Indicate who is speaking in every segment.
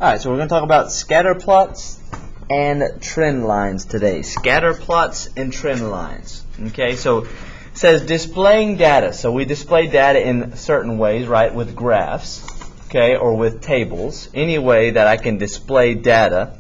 Speaker 1: Alright, so we're going to talk about scatter plots and trend lines today. Scatter plots and trend lines. Okay, so it says displaying data. So we display data in certain ways, right, with graphs, okay, or with tables. Any way that I can display data.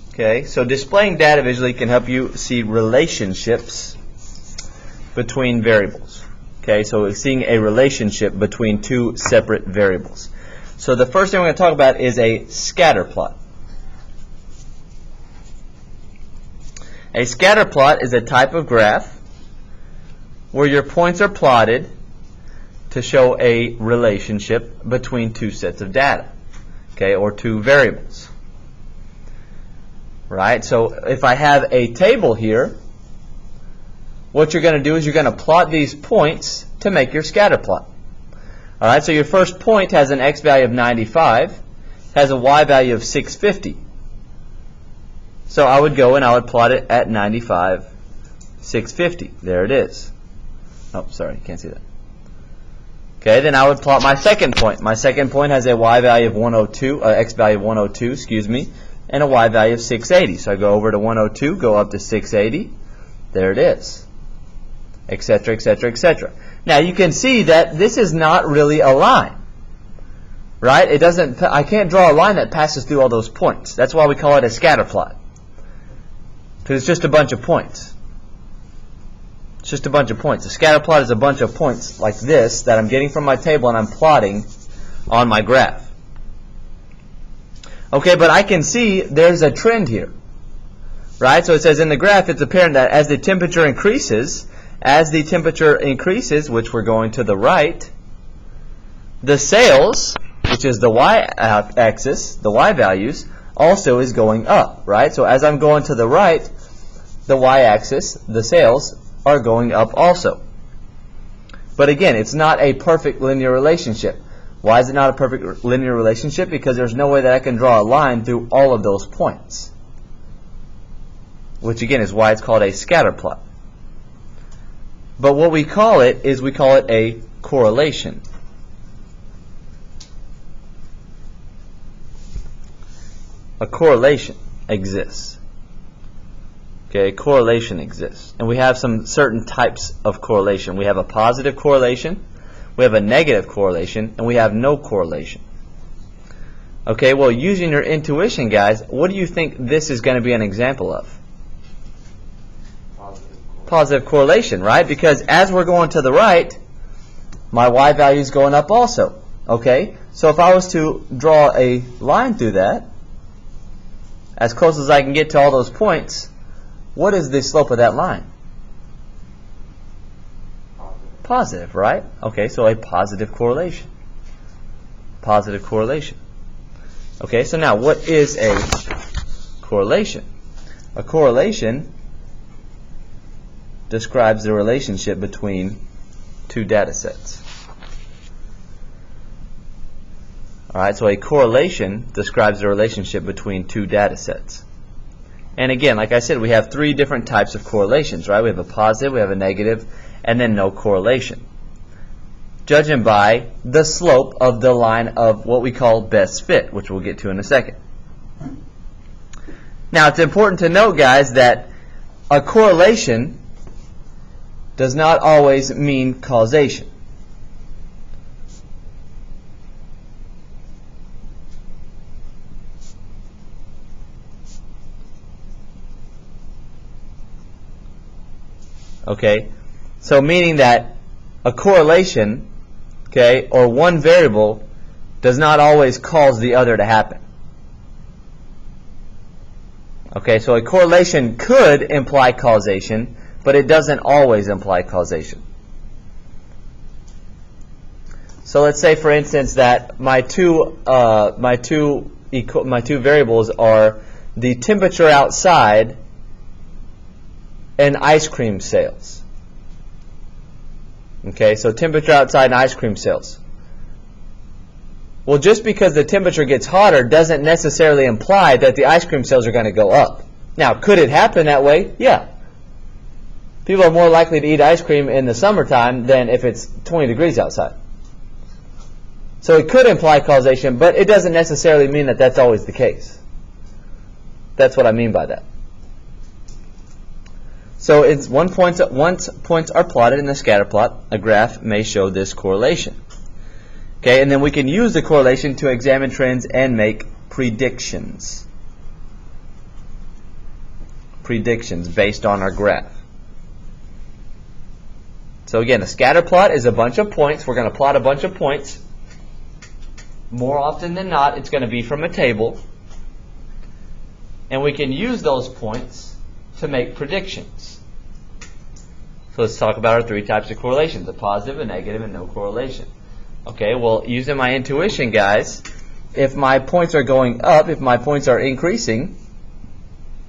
Speaker 1: Okay, so displaying data visually can help you see relationships between variables. Okay, so we're seeing a relationship between two separate variables. So the first thing we're going to talk about is a scatter plot. A scatter plot is a type of graph where your points are plotted to show a relationship between two sets of data, okay, or two variables. Right? So if I have a table here, what you're going to do is you're going to plot these points to make your scatter plot. All right, so your first point has an x value of 95, has a y value of 650. So I would go and I would plot it at 95, 650. There it is. Oh, sorry, you can't see that. Okay, then I would plot my second point. My second point has a y value of 102, x value of 102, excuse me, and a y value of 680. So I go over to 102, go up to 680. There it is, etc., etc., etc. Now you can see that this is not really a line, right? It doesn't. I can't draw a line that passes through all those points. That's why we call it a scatter plot, because it's just a bunch of points. It's just a bunch of points. A scatter plot is a bunch of points like this that I'm getting from my table and I'm plotting on my graph. Okay, but I can see there's a trend here, right? So it says in the graph, it's apparent that as the temperature increases, which we're going to the right, the sales, which is the y-axis, the y values, also is going up, right? So as I'm going to the right, the y-axis, the sales, are going up also. But again, it's not a perfect linear relationship. Why is it not a perfect linear relationship? Because there's no way that I can draw a line through all of those points, which again is why it's called a scatter plot. But what we call it is we call it a correlation. A correlation exists. Okay, a correlation exists. And we have some certain types of correlation. We have a positive correlation, we have a negative correlation, and we have no correlation. Okay, well, using your intuition, guys, what do you think this is going to be an example of? Positive correlation, right? Because as we're going to the right, my y value is going up also. Okay? So if I was to draw a line through that, as close as I can get to all those points, what is the slope of that line? Positive, right? Okay, so a positive correlation. Positive correlation. Okay, so now what is a correlation? A correlation describes the relationship between two data sets. Alright, so a correlation describes the relationship between two data sets. And again, like I said, we have three different types of correlations, right? We have a positive, we have a negative, and then no correlation. Judging by the slope of the line of what we call best fit, which we'll get to in a second. Now, it's important to note, guys, that a correlation does not always mean causation. Okay, so meaning that a correlation, okay, or one variable does not always cause the other to happen. Okay, so a correlation could imply causation, but it doesn't always imply causation. So let's say, for instance, that my two variables are the temperature outside and ice cream sales. Okay, so temperature outside and ice cream sales. Well, just because the temperature gets hotter doesn't necessarily imply that the ice cream sales are going to go up. Now, could it happen that way? Yeah. People are more likely to eat ice cream in the summertime than if it's 20 degrees outside. So it could imply causation, but it doesn't necessarily mean that that's always the case. That's what I mean by that. So it's once points are plotted in the scatter plot, a graph may show this correlation. Okay, and then we can use the correlation to examine trends and make predictions. Predictions based on our graph. So again, a scatter plot is a bunch of points. We're going to plot a bunch of points. More often than not, it's going to be from a table. And we can use those points to make predictions. So let's talk about our three types of correlations: a positive, a negative, and no correlation. Okay, well, using my intuition, guys, if my points are going up, if my points are increasing,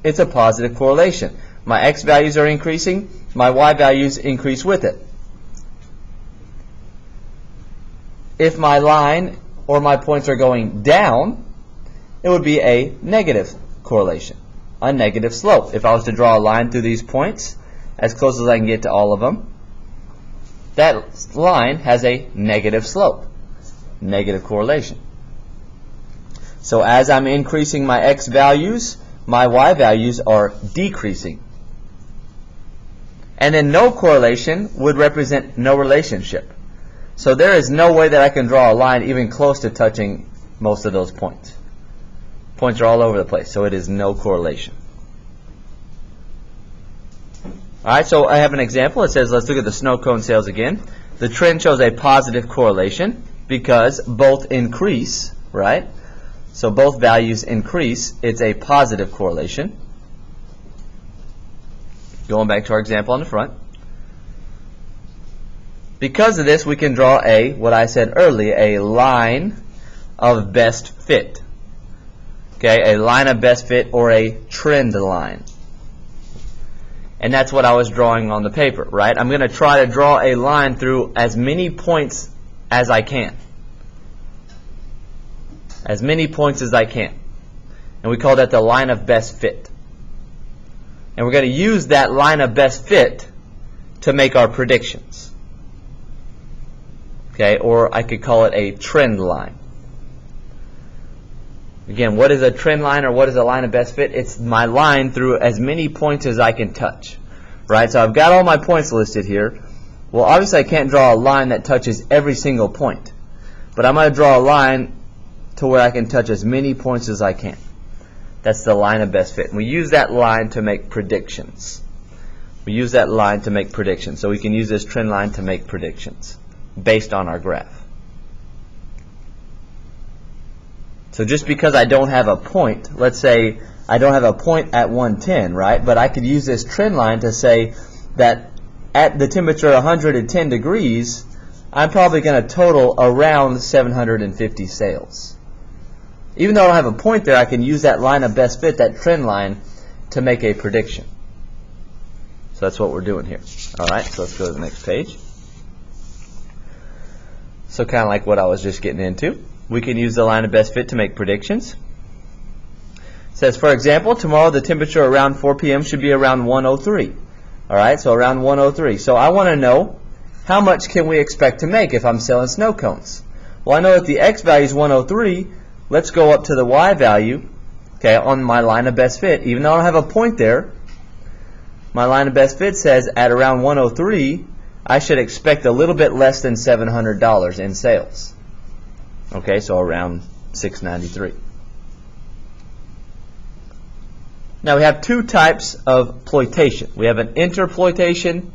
Speaker 1: it's a positive correlation. My x values are increasing, my y values increase with it. If my line or my points are going down, it would be a negative correlation, a negative slope. If I was to draw a line through these points, as close as I can get to all of them, that line has a negative slope, negative correlation. So as I'm increasing my x values, my y values are decreasing. And then no correlation would represent no relationship. So there is no way that I can draw a line even close to touching most of those points. Points are all over the place, so it is no correlation. Alright, so I have an example. It says, let's look at the snow cone sales again. The trend shows a positive correlation because both increase, right? So both values increase. It's a positive correlation. Going back to our example on the front. Because of this, we can draw what I said earlier, a line of best fit. Okay, a line of best fit or a trend line. And that's what I was drawing on the paper, right? I'm going to try to draw a line through as many points as I can. As many points as I can. And we call that the line of best fit. And we're going to use that line of best fit to make our predictions. Okay, or I could call it a trend line. Again, what is a trend line or what is a line of best fit? It's my line through as many points as I can touch. Right? So I've got all my points listed here. Well, obviously I can't draw a line that touches every single point. But I'm going to draw a line to where I can touch as many points as I can. That's the line of best fit. And we use that line to make predictions. We use that line to make predictions. So we can use this trend line to make predictions based on our graph. So just because I don't have a point, let's say I don't have a point at 110, right? But I could use this trend line to say that at the temperature 110 degrees, I'm probably going to total around 750 sales. Even though I don't have a point there, I can use that line of best fit, that trend line, to make a prediction. So that's what we're doing here. All right, so let's go to the next page. So kind of like what I was just getting into. We can use the line of best fit to make predictions. It says, for example, tomorrow the temperature around 4 p.m. should be around 103. All right, so around 103. So I want to know how much can we expect to make if I'm selling snow cones. Well, I know that the x value is 103. Let's go up to the y value, okay, on my line of best fit. Even though I don't have a point there, my line of best fit says at around 103, I should expect a little bit less than $700 in sales. Okay, so around $693. Now we have two types of ploitation. We have an interploitation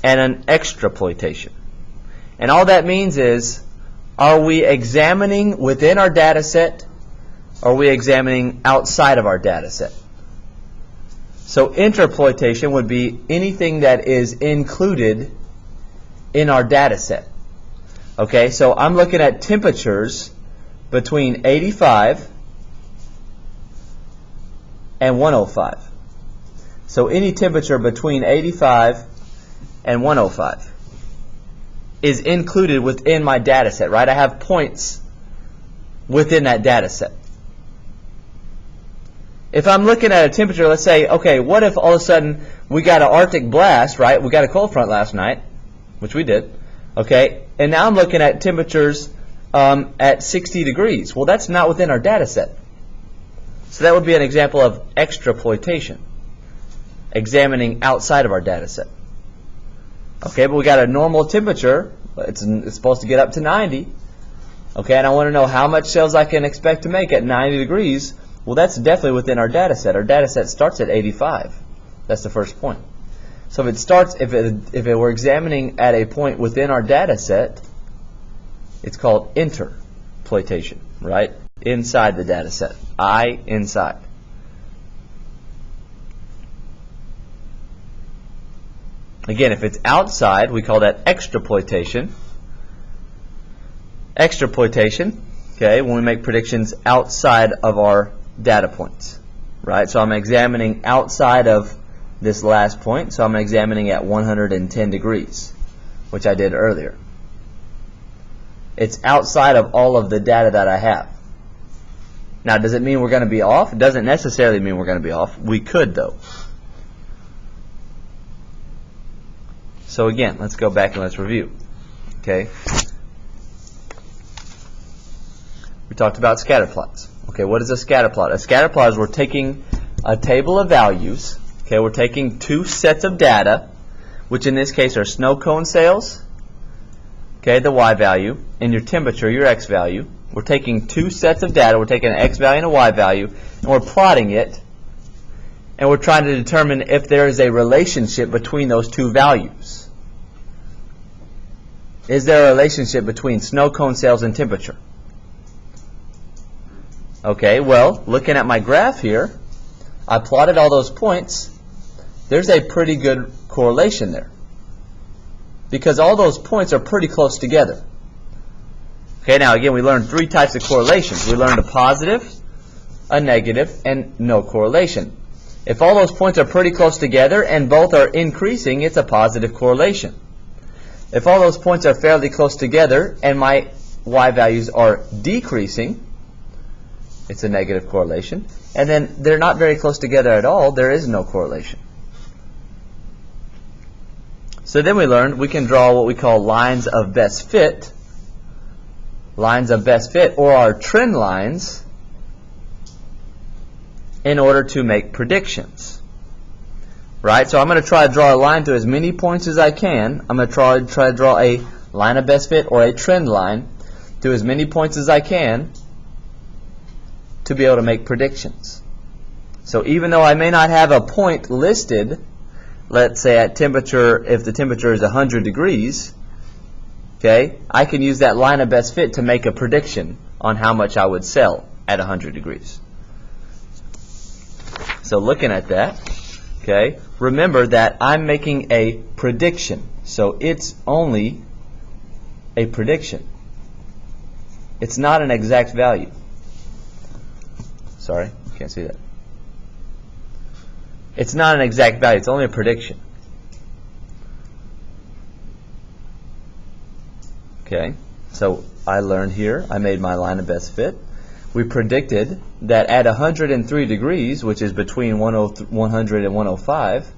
Speaker 1: and an extraploitation. And all that means is, are we examining within our data set, or are we examining outside of our data set? So interploitation would be anything that is included in our data set. Okay, so I'm looking at temperatures between 85 and 105. So any temperature between 85 and 105 is included within my data set, right? I have points within that data set. If I'm looking at a temperature, let's say, okay, what if all of a sudden we got an Arctic blast, right? We got a cold front last night, which we did, okay? And now I'm looking at temperatures at 60 degrees. Well, that's not within our data set. So that would be an example of extraploitation, examining outside of our data set. Okay, but we got a normal temperature. It's supposed to get up to 90. Okay, and I want to know how much sales I can expect to make at 90 degrees. Well, that's definitely within our data set. Our data set starts at 85. That's the first point. So if it starts, if we're examining at a point within our data set, it's called interploitation, right? Inside the data set. Inside. Again, if it's outside, we call that extraploitation. Extraploitation, okay, when we make predictions outside of our data points, right? So I'm examining outside of this last point, so I'm examining at 110 degrees, which I did earlier. It's outside of all of the data that I have. Now, does it mean we're going to be off? It doesn't necessarily mean we're going to be off. We could, though. So again, let's go back and let's review. Okay. We talked about scatter plots. Okay, what is a scatter plot? A scatter plot is we're taking a table of values. Okay, we're taking two sets of data, which in this case are snow cone sales, okay, the Y value, and your temperature, your X value. We're taking two sets of data. We're taking an X value and a Y value, and we're plotting it, and we're trying to determine if there is a relationship between those two values. Is there a relationship between snow cone sales and temperature? Okay, well, looking at my graph here, I plotted all those points. There's a pretty good correlation there, because all those points are pretty close together. Okay, now again, we learned three types of correlations. We learned a positive, a negative, and no correlation. If all those points are pretty close together and both are increasing, it's a positive correlation. If all those points are fairly close together and my Y values are decreasing, it's a negative correlation. And then they're not very close together at all, there is no correlation. So then we learned we can draw what we call lines of best fit. Lines of best fit, or our trend lines, in order to make predictions. Right? So I'm going to try to draw a line to as many points as I can. I'm going to try to draw a line of best fit or a trend line to as many points as I can to be able to make predictions. So even though I may not have a point listed, let's say at temperature, if the temperature is 100 degrees, okay, I can use that line of best fit to make a prediction on how much I would sell at 100 degrees. So looking at that, okay, remember that I'm making a prediction. So it's only a prediction. It's not an exact value. Sorry, can't see that. It's not an exact value. It's only a prediction. Okay, so I learned here, I made my line of best fit. We predicted that at 103 degrees, which is between 100 and 105,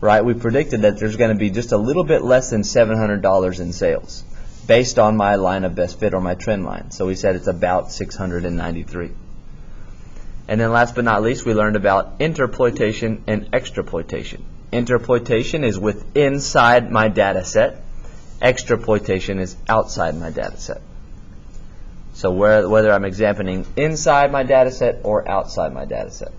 Speaker 1: right, we predicted that there's going to be just a little bit less than $700 in sales based on my line of best fit or my trend line. So we said it's about 693. And then last but not least, we learned about interploitation and extraploitation. Interploitation is inside my data set. Extraploitation is outside my data set. So whether I'm examining inside my data set or outside my data set.